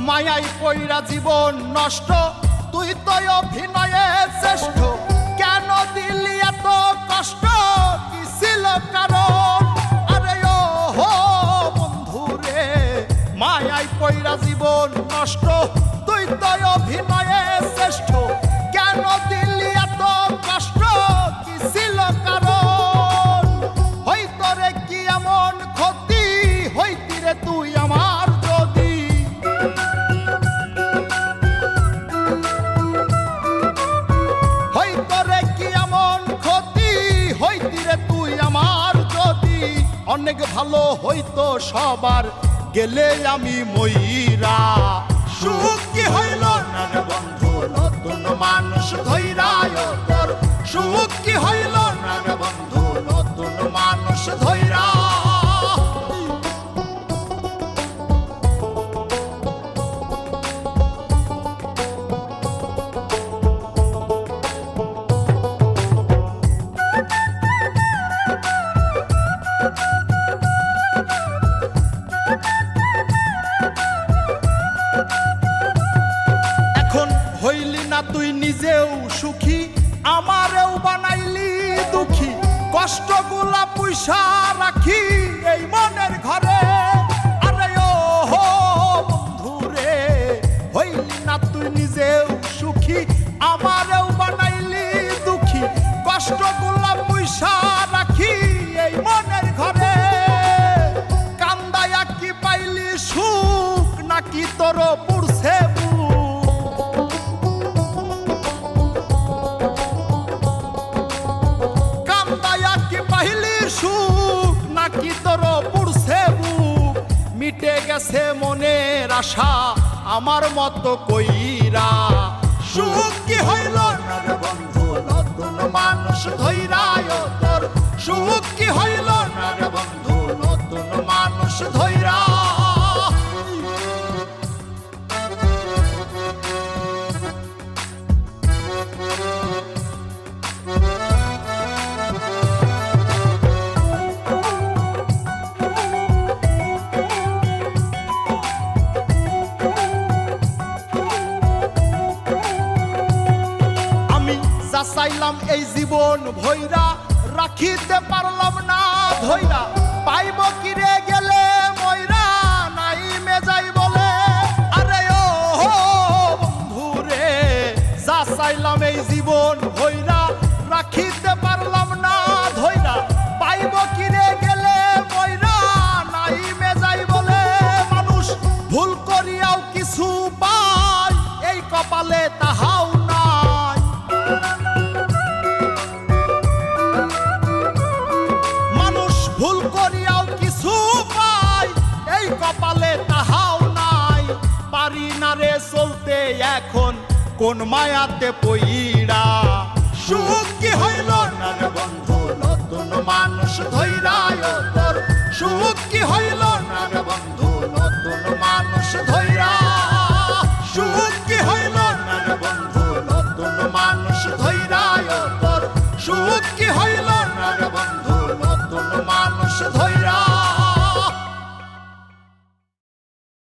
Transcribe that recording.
মায়াই পইরা জীবন নষ্ট, তুই তো অভিনয়ে শ্রেষ্ঠ। কেন দিলি এত কষ্ট, কি ছিল কারণ? আরে ও হো বন্ধু রে, মায়াই পইরা জীবন নষ্ট, তুই তো অভিনয়ে শ্রেষ্ঠ। কেন দিলি এত কষ্ট, কি ছিল কারণ? হইতো রে কি এমন ক্ষতি, হইতি রে তুই আমার যদি। হইতো রে কি এমন ক্ষতি, হইতি রে তুই আমার যদি। অনেক ভালো হইতো সবার, গেলে আমি ময়রা। সুখ কি হইল না রে বন্ধু, নতুন মানুষ ধৈরায় তোর। সুখ কি হইল না রে বন্ধু, নতুন মানুষ ধৈরা। হইলি না তুই নিজেও সুখী, আমারেও বানাইলি দুঃখী। কষ্টগুলা পয়সা রাখি এই মনের ঘরে। আরে ও হো বন্ধু রে, হইলি না তুই নিজেও সুখী, আমারেও বানাইলি দুঃখী। কষ্টগুলা পয়সা রাখি এই মনের ঘরে। কান্দায়া কি পাইলি সুখ, নাকি তোর পুরছে সুখ, নাকি তোর পুরছে বুক? মিটে গেছে মনের আশা আমার মতো কইরা। সুখ কি হইল না রে বন্ধু, নতুন মানুষ ধৈরায় তোর। সুখ কি হইল না রে বন্ধু, নতুন মানুষ ধৈরা। চাইলাম এই জীবন ভৈরা, রাখিতে পারলাম না ধৈরা। পাইব কিরে গেলে ময়রা, নাই মেজাই বলে। আরে ও হো বন্ধু রে, যা চাইলাম এই জীবন ভৈরা, রাখিতে পারলাম না ধৈরা। পাইব কিরে গেলে ময়রা, নাই মেজাই বলে। মানুষ ভুল করিয়াও কিছু পায়, এই কপালে তাহাও নাই। ভুল করিয়াও কিছু পাই, এই কপালে তাহাও নাই। পারি না রে চলতে এখন কোন মায়াতে পইরা। সুখ কি হইল না রে বন্ধু, নতুন মানুষ ধৈরায় তোর। সুখ কি হইল না রে বন্ধু, নতুন মানুষ ধৈরা। সুখ কি হইল না রে বন্ধু, নতুন মানুষ ধৈরায় তোর। সুখ কি হইল